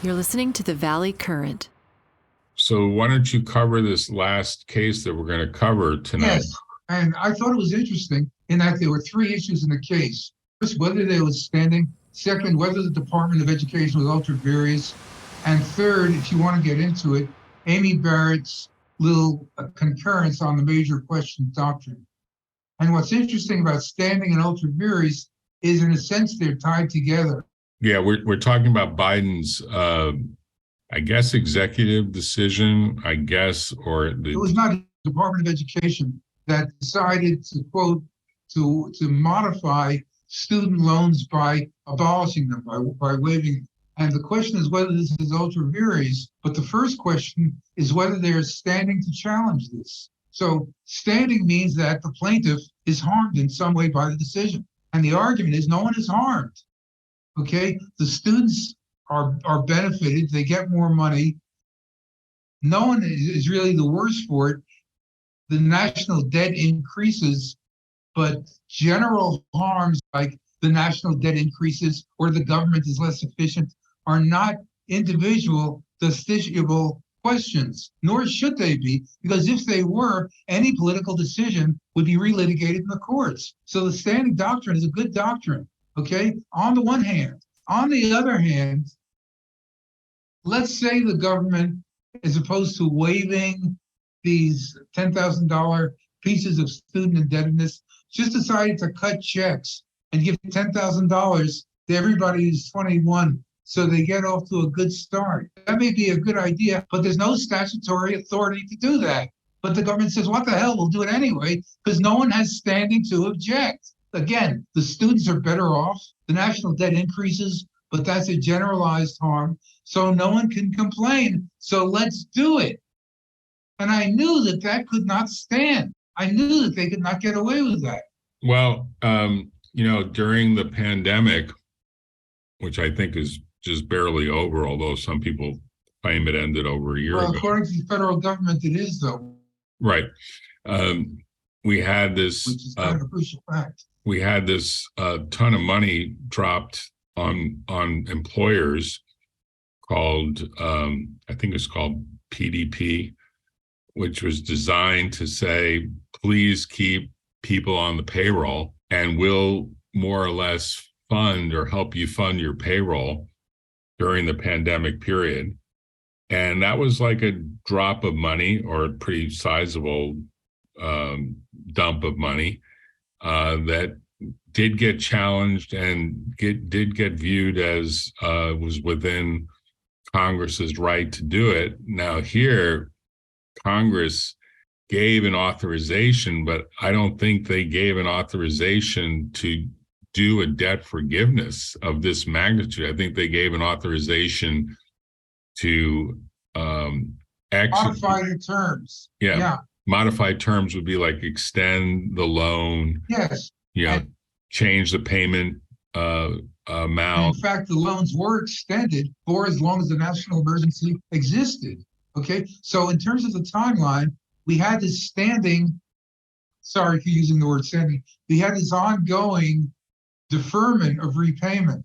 You're listening to the Valley Current. So why don't you cover this last case that we're going to cover tonight? Yes, and I thought it was interesting in that there were three issues in the case. First, whether they was standing. Second, whether the Department of Education was ultra various. And third, if you want to get into it, Amy Barrett's little concurrence on the major question doctrine. And what's interesting about standing and ultra various is, in a sense, they're tied together. Yeah, we're talking about Biden's, I guess, executive decision, or It was not the Department of Education that decided to, quote, to modify student loans by abolishing them, by waiving them. And the question is whether this is ultra various, but the first question is whether they're standing to challenge this. So standing means that the plaintiff is harmed in some way by the decision. And the argument is no one is harmed. Okay, the students are benefited, they get more money. No one is really the worse for it. The national debt increases, but general harms like the national debt increases or the government is less efficient are not individual justiciable questions, nor should they be, because if they were, any political decision would be relitigated in the courts. So the standing doctrine is a good doctrine, okay, on the one hand. On the other hand, let's say the government, as opposed to waiving these $10,000 pieces of student indebtedness, just decided to cut checks and give $10,000 to everybody who's 21 so they get off to a good start. That may be a good idea, but there's no statutory authority to do that. But the government says, what the hell, we'll do it anyway, because no one has standing to object. Again, the students are better off. The national debt increases, but that's a generalized harm, so no one can complain. So let's do it. And I knew that that could not stand. I knew that they could not get away with that. Well, during the pandemic, which I think is just barely over, although some people claim it ended over a year ago. According to the federal government, it is, though. Right. We had this, which is kind of a crucial fact. We had this ton of money dropped on employers called, I think it's called PDP, which was designed to say, please keep people on the payroll and we'll more or less fund or help you fund your payroll during the pandemic period. And that was like a drop of money, or a pretty sizable dump of money that did get challenged and did get viewed as was within Congress's right to do it. Now here, Congress gave an authorization, but I don't think they gave an authorization to do a debt forgiveness of this magnitude. I think they gave an authorization to modify the terms. Yeah. Modified terms would be like extend the loan. Yes. Change the payment amount. In fact, the loans were extended for as long as the national emergency existed. Okay. So in terms of the timeline, we had this standing, sorry for using the word standing, we had this ongoing deferment of repayment.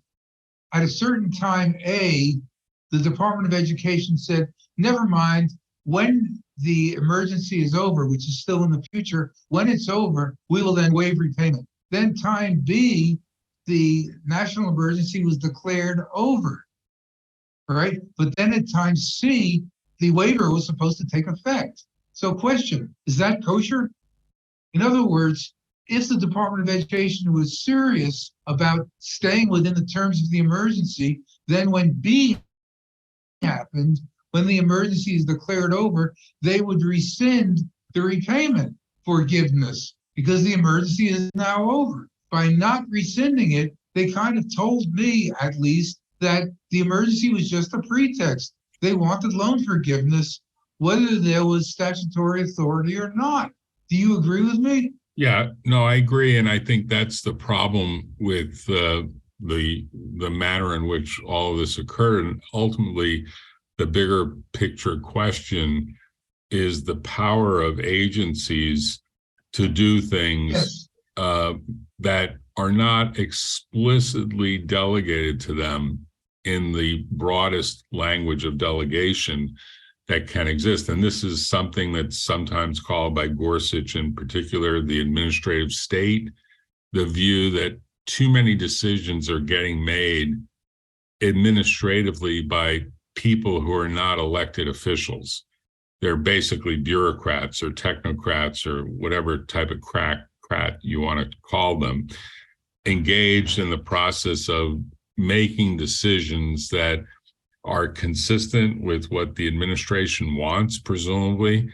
At a certain time, the Department of Education said, never mind, when the emergency is over, which is still in the future, when it's over, we will then waive repayment. Then time B, the national emergency was declared over, right? But then at time C, the waiver was supposed to take effect. So question, is that kosher? In other words, if the Department of Education was serious about staying within the terms of the emergency, then when B happened, when the emergency is declared over, they would rescind the repayment forgiveness because the emergency is now over. By not rescinding it, they kind of told me, at least, that the emergency was just a pretext. They wanted loan forgiveness, whether there was statutory authority or not. Do you agree with me? Yeah, no, I agree. And I think that's the problem with the manner in which all of this occurred. And ultimately, the bigger picture question is the power of agencies to do things that are not explicitly delegated to them in the broadest language of delegation that can exist. And this is something that's sometimes called by Gorsuch in particular, the administrative state, the view that too many decisions are getting made administratively by people who are not elected officials. They're basically bureaucrats or technocrats or whatever type of crack you want to call them, engaged in the process of making decisions that are consistent with what the administration wants, presumably,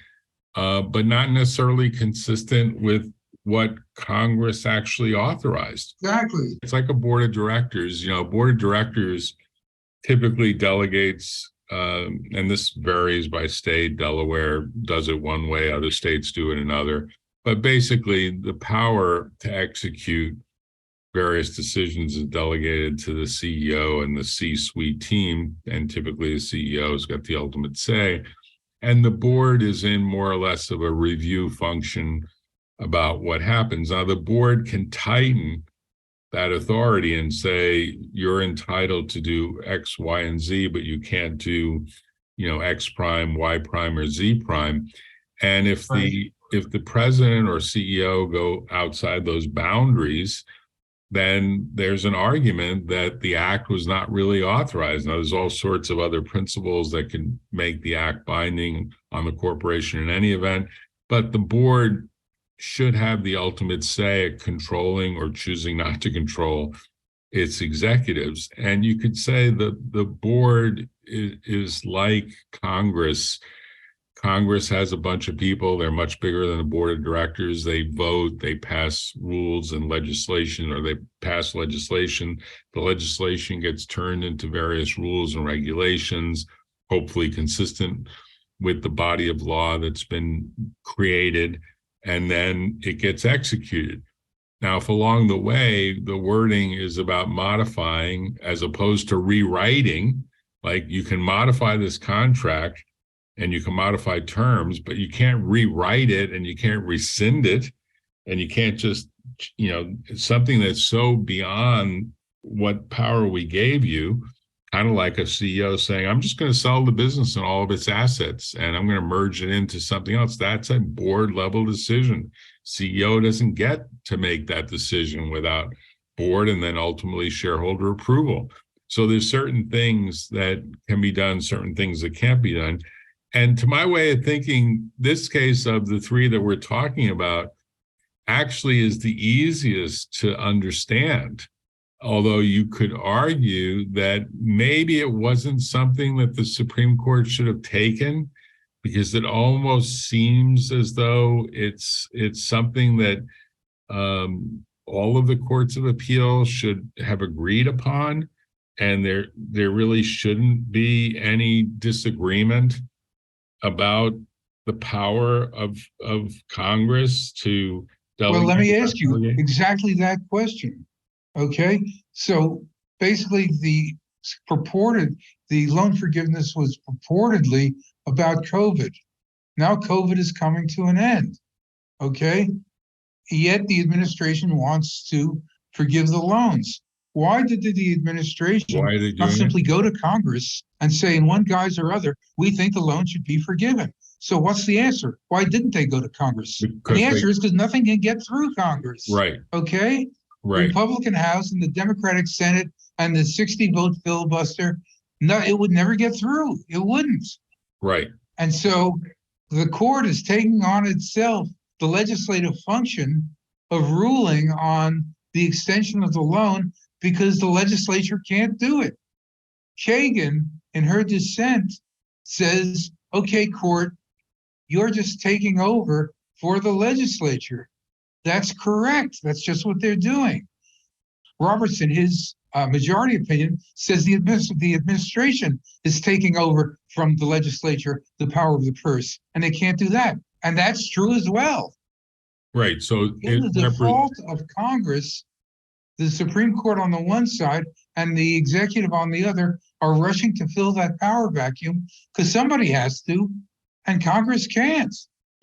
but not necessarily consistent with what Congress actually authorized. Exactly. It's like a board of directors. Board of directors typically delegates, and this varies by state. Delaware does it one way, other states do it another. But basically, the power to execute various decisions is delegated to the CEO and the C-suite team, and typically the CEO has got the ultimate say. And the board is in more or less of a review function about what happens. Now, the board can tighten that authority and say, you're entitled to do X, Y, and Z, but you can't do, X prime, Y prime, or Z prime. And if the president or CEO go outside those boundaries, then there's an argument that the act was not really authorized. Now, there's all sorts of other principles that can make the act binding on the corporation in any event, but the board should have the ultimate say at controlling or choosing not to control its executives. And you could say that the board is like Congress. Congress has a bunch of people. They're much bigger than the board of directors. They vote, they pass rules and legislation, or they pass legislation. The legislation gets turned into various rules and regulations, hopefully consistent with the body of law that's been created, and then it gets executed. Now, if along the way, the wording is about modifying as opposed to rewriting, like you can modify this contract and you can modify terms, but you can't rewrite it and you can't rescind it. And you can't just, something that's so beyond what power we gave you, kind of like a CEO saying, I'm just going to sell the business and all of its assets, and I'm going to merge it into something else. That's a board level decision. CEO doesn't get to make that decision without board and then ultimately shareholder approval. So there's certain things that can be done, certain things that can't be done. And to my way of thinking, this case of the three that we're talking about actually is the easiest to understand. Although you could argue that maybe it wasn't something that the Supreme Court should have taken, because it almost seems as though it's something that all of the courts of appeal should have agreed upon, and there really shouldn't be any disagreement about the power of Congress to delegate. Well, let me ask you exactly that question. Okay, so basically the loan forgiveness was purportedly about COVID. Now COVID is coming to an end. Okay, yet the administration wants to forgive the loans. Why did the administration not simply go to Congress and say, in one guise or other, we think the loan should be forgiven? So what's the answer? Why didn't they go to Congress? The answer is because nothing can get through Congress. Right. Okay? Right. The Republican House and the Democratic Senate and the 60-vote filibuster, no, it would never get through. It wouldn't. Right. And so the court is taking on itself the legislative function of ruling on the extension of the loan because the legislature can't do it. Kagan, in her dissent, says, okay, court, you're just taking over for the legislature. That's correct. That's just what they're doing. Robertson, his majority opinion, says the administration is taking over from the legislature the power of the purse, and they can't do that. And that's true as well. Right. So in the default of Congress, the Supreme Court on the one side and the executive on the other are rushing to fill that power vacuum because somebody has to, and Congress can't.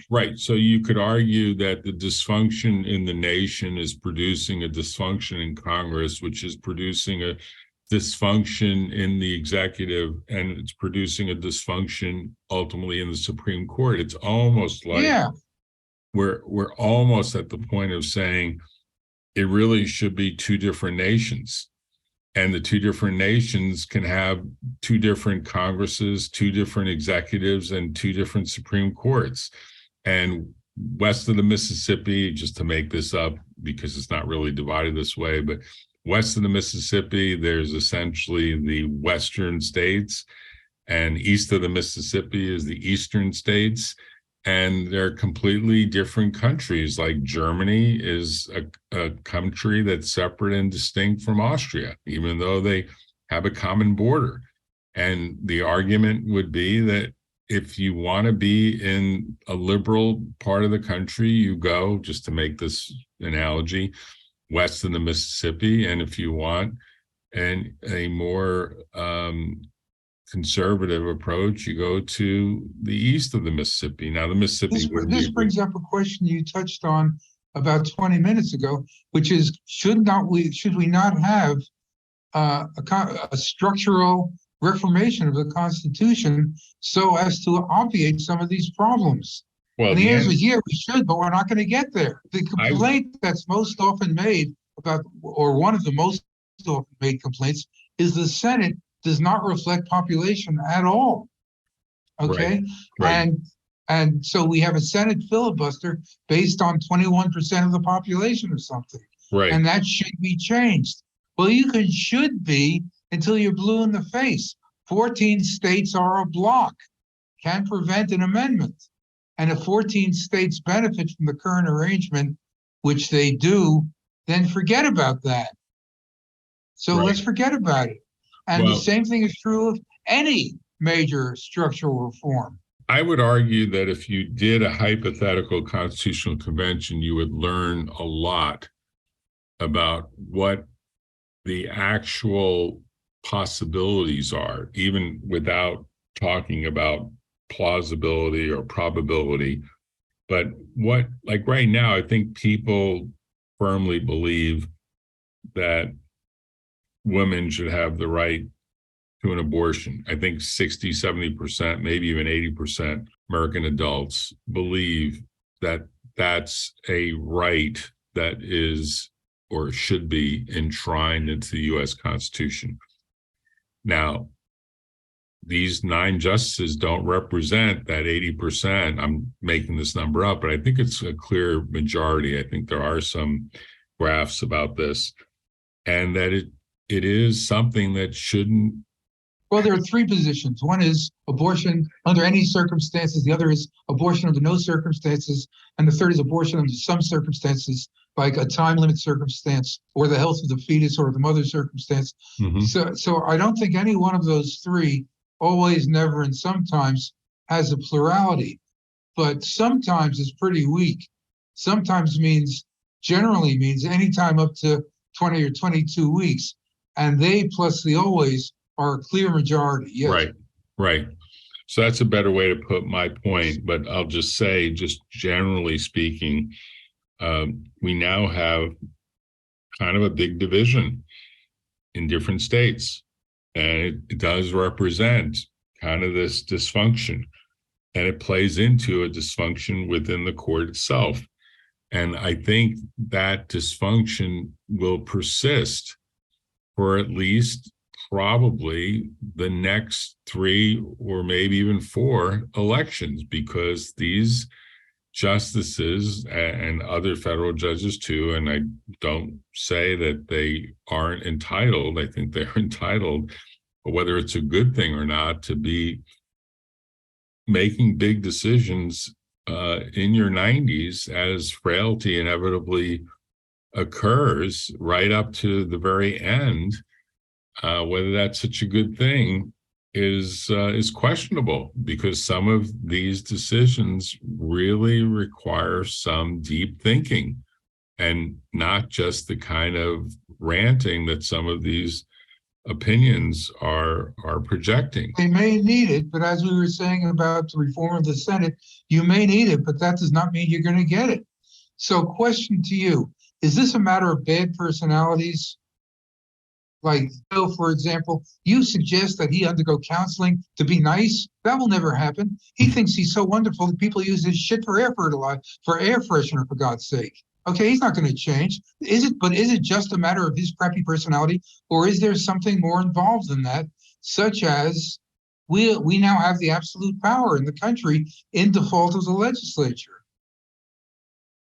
Right. So you could argue that the dysfunction in the nation is producing a dysfunction in Congress, which is producing a dysfunction in the executive, and it's producing a dysfunction ultimately in the Supreme Court. It's almost like Yeah, we're almost at the point of saying it really should be two different nations. And the two different nations can have two different Congresses, two different executives, and two different Supreme Courts. And west of the Mississippi, just to make this up because it's not really divided this way, but west of the Mississippi, there's essentially the Western states, and east of the Mississippi is the Eastern states. And they're completely different countries. Like Germany is a country that's separate and distinct from Austria, even though they have a common border. And the argument would be that if you want to be in a liberal part of the country, you go, just to make this analogy, west of the Mississippi. And if you want a more conservative approach, you go to the east of the Mississippi. Now, the Mississippi. this brings up a question you touched on about 20 minutes ago, which is should we not have a structural reformation of the Constitution so as to obviate some of these problems? Well, and the answer is, yeah, we should, but we're not going to get there. The complaint that's most often made about, or one of the most often made complaints, is the Senate does not reflect population at all. Okay, right. And so we have a Senate filibuster based on 21% of the population or something, Right. And that should be changed. Well, should be until you're blue in the face. 14 states are a block, can't prevent an amendment. And if 14 states benefit from the current arrangement, which they do, then forget about that. So let's forget about it. And the same thing is true of any major structural reform. I would argue that if you did a hypothetical constitutional convention, you would learn a lot about what the actual possibilities are, even without talking about plausibility or probability. But like right now, I think people firmly believe that women should have the right to an abortion. I think 60, 70%, maybe even 80% American adults believe that that's a right that is or should be enshrined into the U.S. Constitution. Now, these 9 justices don't represent that 80%. I'm making this number up, but I think it's a clear majority. I think there are some graphs about this, and that it is something that shouldn't. Well, there are 3 positions. One is abortion under any circumstances. The other is abortion under no circumstances. And the third is abortion under some circumstances, like a time limit circumstance or the health of the fetus or the mother's circumstance. Mm-hmm. So I don't think any one of those 3, always, never, and sometimes, has a plurality. But sometimes is pretty weak. Sometimes generally means anytime up to 20 or 22 weeks. And they plus the always are a clear majority. Yes. Right. So that's a better way to put my point. But I'll just say, just generally speaking, we now have kind of a big division in different states. And it does represent kind of this dysfunction. And it plays into a dysfunction within the court itself. And I think that dysfunction will persist for at least probably the next 3 or maybe even 4 elections, because these justices and other federal judges too, and I don't say that they aren't entitled, I think they're entitled, but whether it's a good thing or not, to be making big decisions in your 90s as frailty inevitably occurs right up to the very end. Whether that's such a good thing is questionable, because some of these decisions really require some deep thinking and not just the kind of ranting that some of these opinions are projecting. They may need it, but as we were saying about the reform of the Senate, you may need it, but that does not mean you're going to get it. So question to you, is this a matter of bad personalities? Like Bill, for example, you suggest that he undergo counseling to be nice. That will never happen. He thinks he's so wonderful that people use his shit for air fertilizer, for air freshener, for God's sake. Okay, he's not going to change. But is it just a matter of his crappy personality, or is there something more involved than that, such as we now have the absolute power in the country in default of the legislature?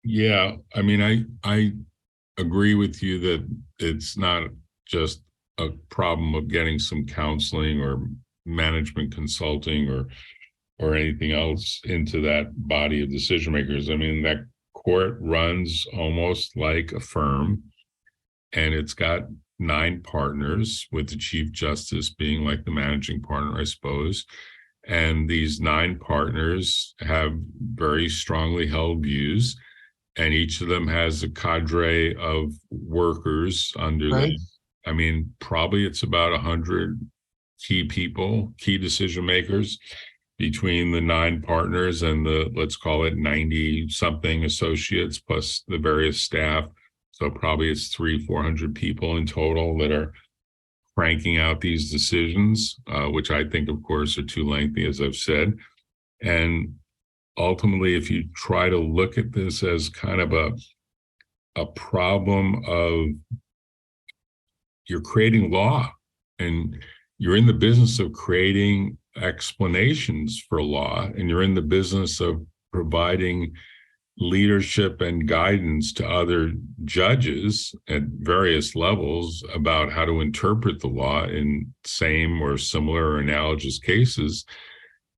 Yeah, I mean, I agree with you that it's not just a problem of getting some counseling or management consulting or anything else into that body of decision makers. I mean, that court runs almost like a firm, and it's got 9 partners, with the chief justice being like the managing partner, I suppose. And these 9 partners have very strongly held views, and each of them has a cadre of workers under them. Right? I mean, probably it's about 100 key people, key decision makers between the 9 partners and the, let's call it 90 something associates plus the various staff. So probably it's 300-400 people in total that are cranking out these decisions, which I think, of course, are too lengthy, as I've said. And ultimately, if you try to look at this as kind of a problem of you're creating law, and you're in the business of creating explanations for law, and you're in the business of providing leadership and guidance to other judges at various levels about how to interpret the law in same or similar or analogous cases.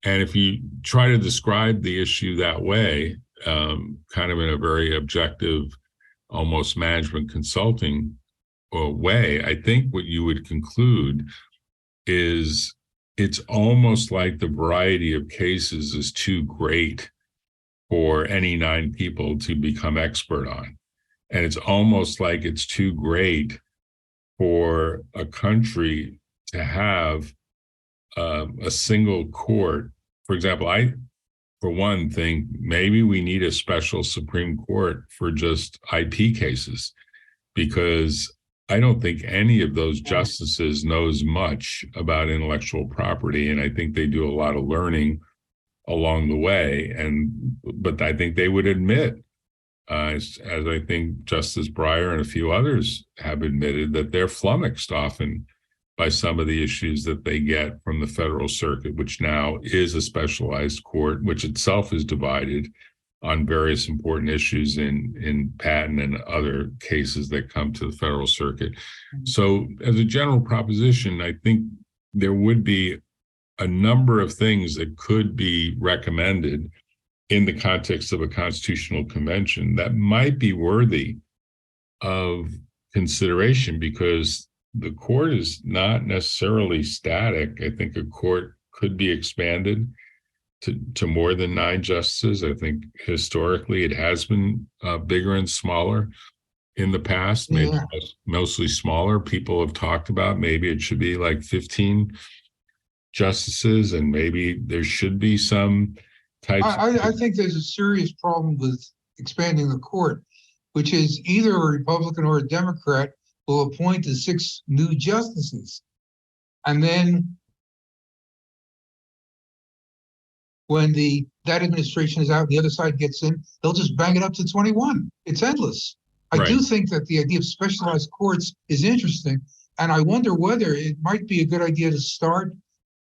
And if you try to describe the issue that way, kind of in a very objective, almost management consulting way, I think what you would conclude is it's almost like the variety of cases is too great for any 9 people to become expert on. And it's almost like it's too great for a country to have a single court. For example, for one thing, maybe we need a special Supreme Court for just IP cases, because I don't think any of those justices knows much about intellectual property, and I think they do a lot of learning along the way. But I think they would admit, as I think Justice Breyer and a few others have admitted, that they're flummoxed often by some of the issues that they get from the federal circuit, which now is a specialized court, which itself is divided on various important issues in patent and other cases that come to the federal circuit. So as a general proposition, I think there would be a number of things that could be recommended in the context of a constitutional convention that might be worthy of consideration, because the court is not necessarily static. I think a court could be expanded to more than 9 justices. I think historically it has been bigger and smaller in the past, maybe mostly smaller. People have talked about maybe it should be like 15 justices, and maybe there should be some types. I think there's a serious problem with expanding the court, which is either a Republican or a Democrat will appoint the 6 new justices. And then when that administration is out and the other side gets in, they'll just bang it up to 21. It's endless. I do think that the idea of specialized courts is interesting, and I wonder whether it might be a good idea to start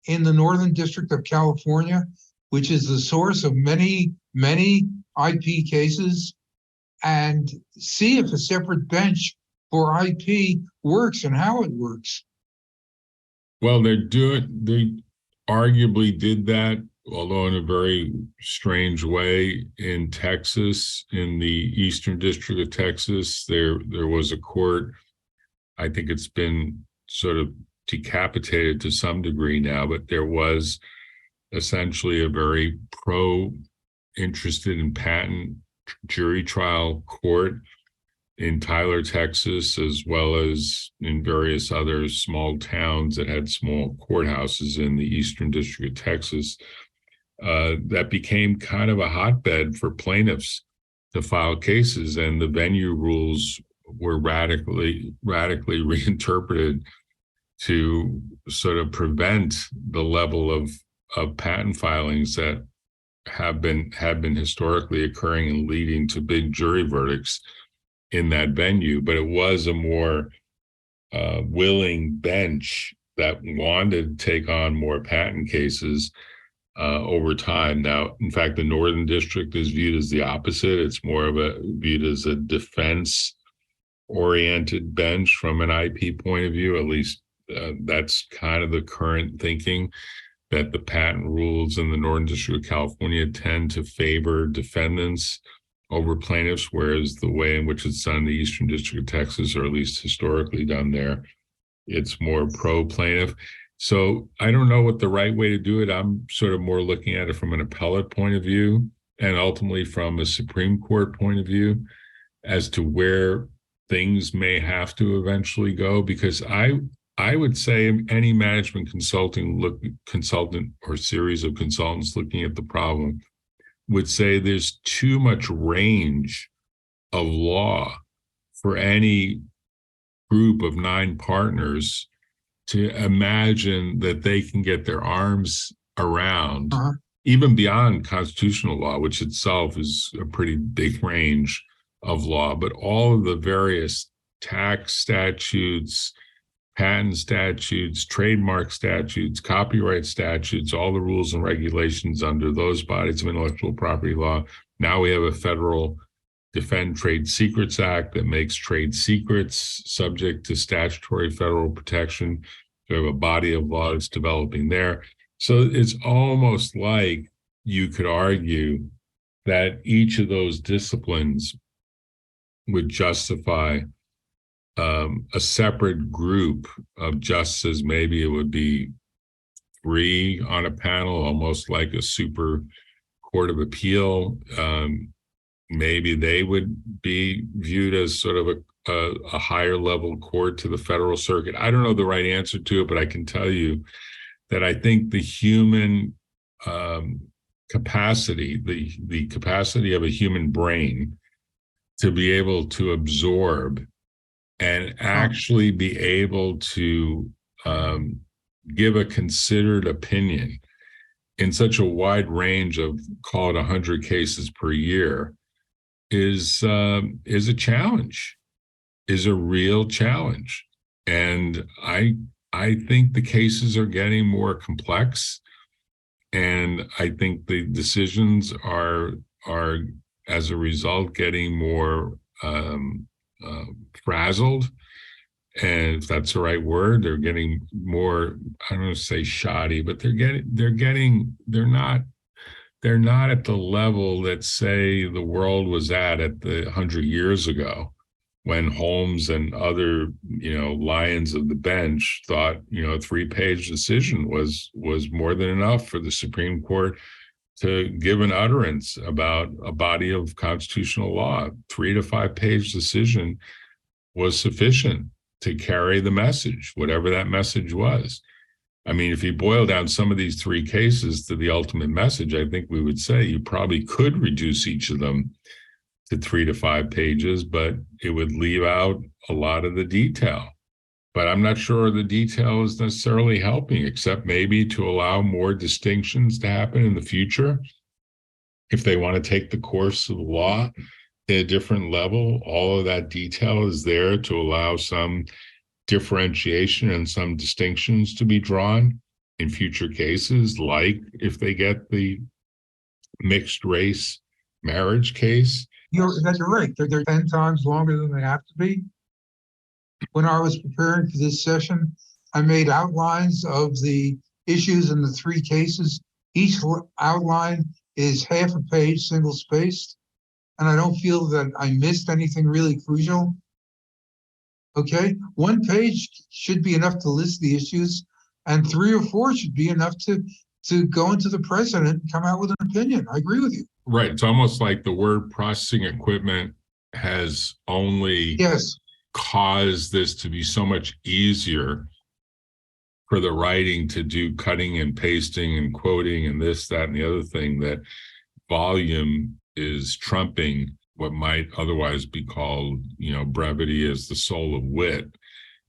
in the Northern District of California, which is the source of many, many IP cases, and see if a separate bench for IP works and how it works. Well, they arguably did that, although in a very strange way, in Texas, in the Eastern District of Texas. There was a court, I think it's been sort of decapitated to some degree now, but there was essentially a very interested in patent jury trial court in Tyler, Texas, as well as in various other small towns that had small courthouses in the Eastern District of Texas. That became kind of a hotbed for plaintiffs to file cases, and the venue rules were radically reinterpreted to sort of prevent the level of patent filings that have been historically occurring and leading to big jury verdicts in that venue. But it was a more willing bench that wanted to take on more patent cases over time. Now, in fact, the Northern District is viewed as the opposite. It's more of viewed as a defense-oriented bench from an IP point of view. At least that's kind of the current thinking, that the patent rules in the Northern District of California tend to favor defendants over plaintiffs, whereas the way in which it's done in the Eastern District of Texas, or at least historically done there, it's more pro-plaintiff. So I don't know what the right way to do it. I'm sort of more looking at it from an appellate point of view, and ultimately from a Supreme Court point of view, as to where things may have to eventually go. Because I would say any management consultant or series of consultants looking at the problem would say there's too much range of law for any group of 9 partners to imagine that they can get their arms around, even beyond constitutional law, which itself is a pretty big range of law, but all of the various tax statutes, patent statutes, trademark statutes, copyright statutes, all the rules and regulations under those bodies of intellectual property law. Now we have a federal Defend Trade Secrets Act that makes trade secrets subject to statutory federal protection. We have a body of law that's developing there. So it's almost like you could argue that each of those disciplines would justify a separate group of justices. Maybe it would be 3 on a panel, almost like a super court of appeal. Maybe they would be viewed as sort of a higher level court to the federal circuit. I don't know the right answer to it, but I can tell you that I think the human capacity, the capacity of a human brain to be able to absorb and actually be able to give a considered opinion in such a wide range of, call it 100 cases per year, is a challenge, is a real challenge. And I think the cases are getting more complex, and I think the decisions are as a result getting more frazzled. And if that's the right word, they're getting more, I don't want to say shoddy, but they're not at the level that, say, the world was at the 100 years ago, when Holmes and other, lions of the bench thought, a 3-page decision was more than enough for the Supreme Court to give an utterance about a body of constitutional law. 3 to 5-page decision was sufficient to carry the message, whatever that message was. I mean, if you boil down some of these 3 cases to the ultimate message, I think we would say you probably could reduce each of them to 3 to 5 pages, but it would leave out a lot of the detail. But I'm not sure the detail is necessarily helping, except maybe to allow more distinctions to happen in the future. If they want to take the course of the law at a different level, all of that detail is there to allow some differentiation and some distinctions to be drawn in future cases, like if they get the mixed race marriage case. You're right. They're 10 times longer than they have to be. When I was preparing for this session, I made outlines of the issues in the 3 cases. Each outline is half a page, single spaced, and I don't feel that I missed anything really crucial. Okay, 1 page should be enough to list the issues, and 3 or 4 should be enough to go into the president and come out with an opinion. I agree with you. Right. It's almost like the word processing equipment has only caused this to be so much easier for the writing to do cutting and pasting and quoting and this, that, and the other thing, that volume is trumping what might otherwise be called, brevity as the soul of wit.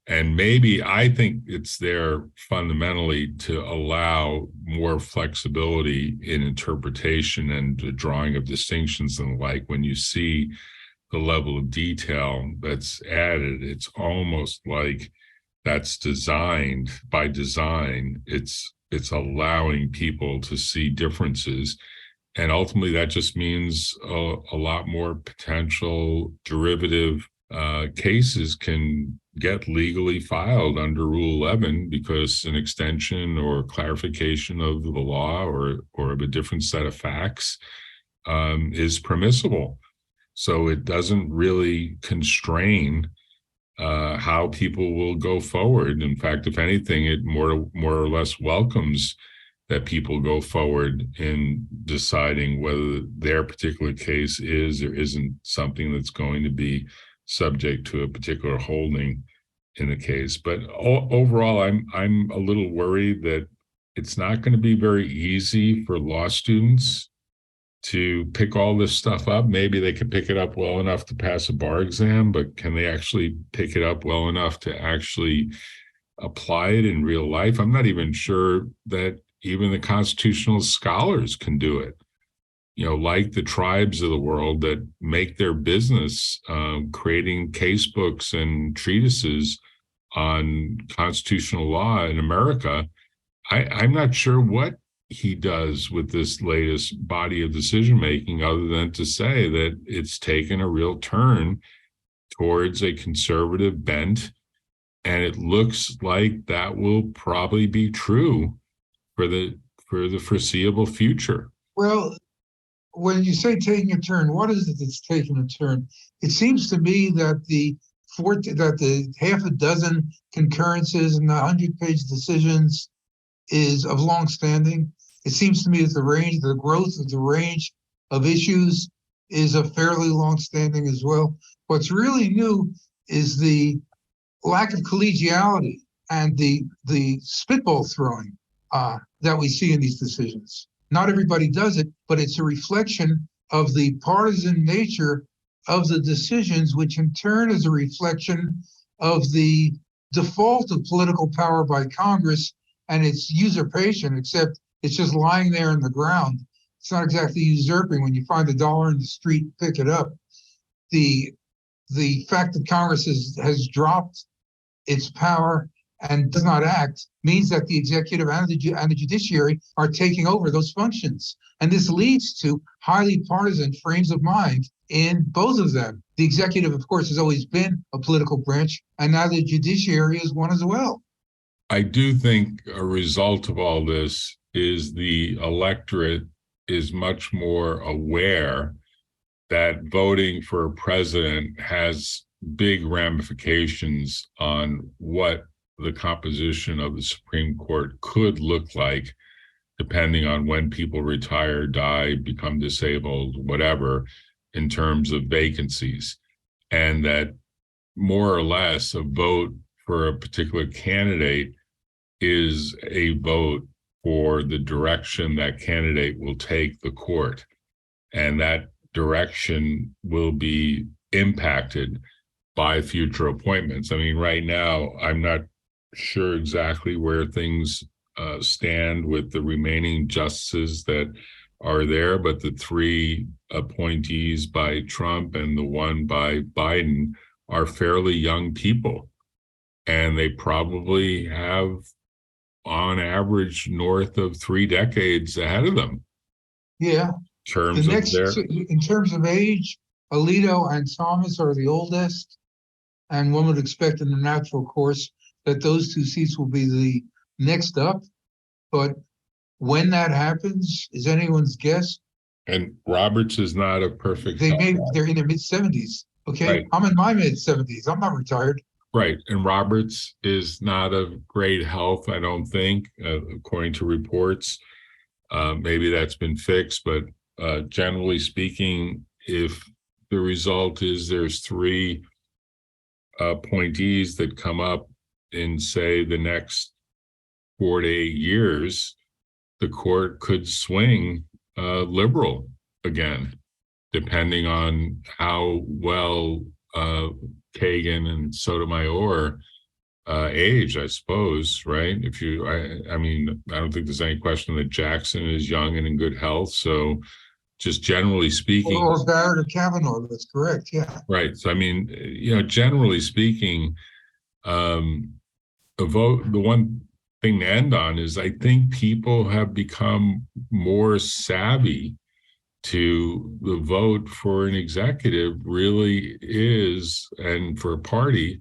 And maybe I think it's there fundamentally to allow more flexibility in interpretation and the drawing of distinctions and the like. When you see the level of detail that's added, it's almost like that's designed by design. It's allowing people to see differences. And ultimately, that just means a lot more potential derivative cases can get legally filed under Rule 11 because an extension or clarification of the law or of a different set of facts is permissible. So it doesn't really constrain how people will go forward. In fact, if anything, it more or less welcomes that people go forward in deciding whether their particular case is or isn't something that's going to be subject to a particular holding in the case. But overall, I'm a little worried that it's not going to be very easy for law students to pick all this stuff up. Maybe they can pick it up well enough to pass a bar exam, but can they actually pick it up well enough to actually apply it in real life? I'm not even sure that even the constitutional scholars can do it. Like the tribes of the world that make their business creating case books and treatises on constitutional law in America. I'm not sure what he does with this latest body of decision making, other than to say that it's taken a real turn towards a conservative bent. And it looks like that will probably be true for the foreseeable future. Well, when you say taking a turn, what is it that's taking a turn? It seems to me that the half a dozen concurrences and the 100-page decisions is of long standing. It seems to me that the growth of the range of issues is a fairly long standing as well. What's really new is the lack of collegiality and the spitball throwing that we see in these decisions. Not everybody does it, but it's a reflection of the partisan nature of the decisions, which in turn is a reflection of the default of political power by Congress and its usurpation, except it's just lying there in the ground. It's not exactly usurping. When you find $1 in the street, pick it up. The fact that Congress has dropped its power and does not act means that the executive and the judiciary are taking over those functions. And this leads to highly partisan frames of mind in both of them. The executive, of course, has always been a political branch, and now the judiciary is one as well. I do think a result of all this is the electorate is much more aware that voting for a president has big ramifications on what the composition of the Supreme Court could look like, depending on when people retire, die, become disabled, whatever, in terms of vacancies. And that more or less a vote for a particular candidate is a vote for the direction that candidate will take the court. And that direction will be impacted by future appointments. I mean, right now, I'm not sure exactly where things stand with the remaining justices that are there, but the 3 appointees by Trump and the 1 by Biden are fairly young people. And they probably have, on average, north of 3 decades ahead of them. Yeah. In terms of age, Alito and Thomas are the oldest, and one would expect in the natural course that those 2 seats will be the next up. But when that happens is anyone's guess. And Roberts is not a perfect. They're in their mid-70s. Okay, right. I'm in my mid-70s. I'm not retired. Right, and Roberts is not of great health, I don't think, according to reports. Maybe that's been fixed, but generally speaking, if the result is there's 3 appointees that come up in, say, the next 4 to 8 years, the court could swing liberal again. depending on how well Kagan and Sotomayor age, I suppose, right? I mean, I don't think there's any question that Jackson is young and in good health. So just generally speaking. Or Barrett or Kavanaugh, that's correct, yeah. Right. So, I mean, generally speaking, the one thing to end on is I think people have become more savvy to the vote for an executive really is, and for a party,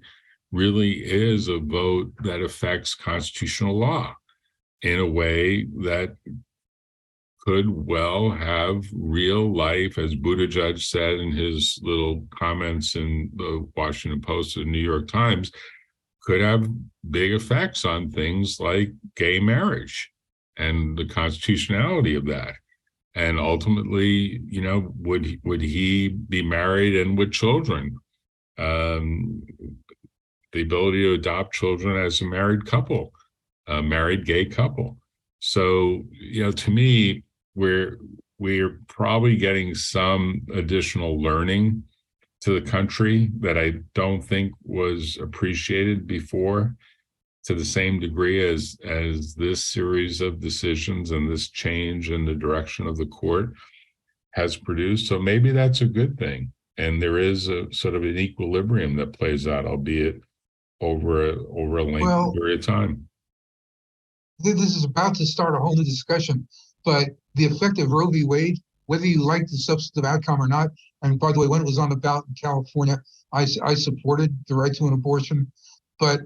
really is a vote that affects constitutional law in a way that could well have real life, as Buttigieg said in his little comments in the Washington Post and New York Times, could have big effects on things like gay marriage and the constitutionality of that. And ultimately, would he be married and with children? The ability to adopt children as a married couple, a married gay couple. So, to me, we're probably getting some additional learning to the country that I don't think was appreciated before to the same degree as this series of decisions and this change in the direction of the court has produced. So maybe that's a good thing. And there is a sort of an equilibrium that plays out, albeit over a lengthy period of time. This is about to start a whole new discussion, but the effect of Roe v. Wade, whether you like the substantive outcome or not, and by the way, when it was on the ballot in California, I supported the right to an abortion, but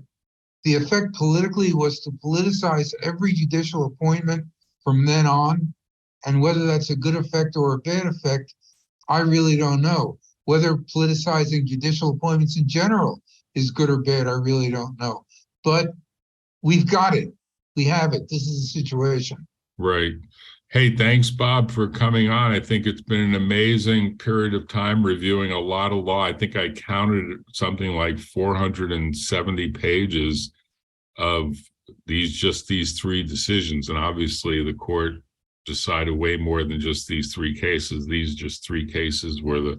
the effect politically was to politicize every judicial appointment from then on, and whether that's a good effect or a bad effect, I really don't know. Whether politicizing judicial appointments in general is good or bad, I really don't know. But we've got it. We have it. This is the situation. Right. Hey, thanks, Bob, for coming on. I think it's been an amazing period of time reviewing a lot of law. I think I counted something like 470 pages of these three decisions. And obviously the court decided way more than just these three cases. These just three cases were the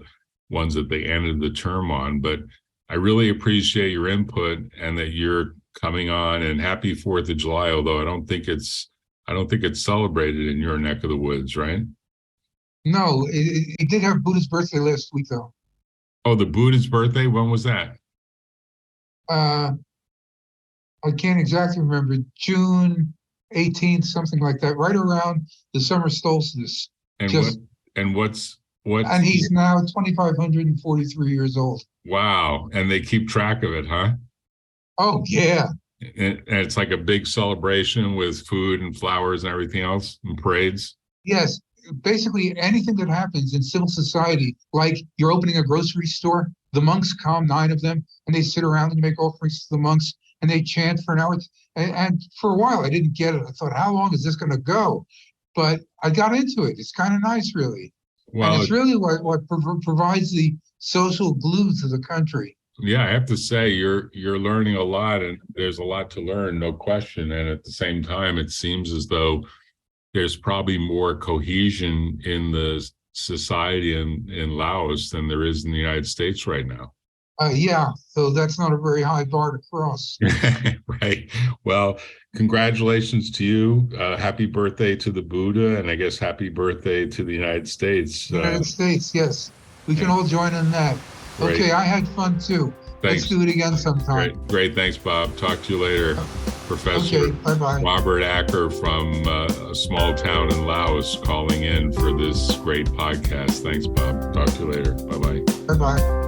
ones that they ended the term on. But I really appreciate your input and that you're coming on, and happy 4th of July, although I don't think it's celebrated in your neck of the woods, right? No, it did have Buddha's birthday last week, though. Oh, the Buddha's birthday? When was that? I can't exactly remember. June 18th, something like that, right around the summer solstice. And what's and he's now 2,543 years old. Wow. And they keep track of it, huh? Oh, yeah. And it's like a big celebration with food and flowers and everything else and parades. Yes. Basically, anything that happens in civil society, like you're opening a grocery store, the monks come, 9 of them, and they sit around and make offerings to the monks, and they chant for an hour. And for a while, I didn't get it. I thought, how long is this going to go? But I got into it. It's kind of nice, really. Well, and it's really what provides the social glue to the country. Yeah, I have to say you're learning a lot, and there's a lot to learn, no question. And at the same time, it seems as though there's probably more cohesion in the society in Laos than there is in the United States right now. Yeah, so that's not a very high bar to cross. Right. Well, congratulations to you. Happy birthday to the Buddha, and I guess happy birthday to the United States. United States, yes. We can all join in that. Great. Okay, I had fun too. Thanks. Let's do it again sometime. Great. Thanks, Bob. Talk to you later. Professor Robert Acker from a small town in Laos calling in for this great podcast. Thanks, Bob. Talk to you later. Bye-bye. Bye-bye.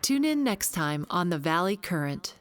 Tune in next time on The Valley Current.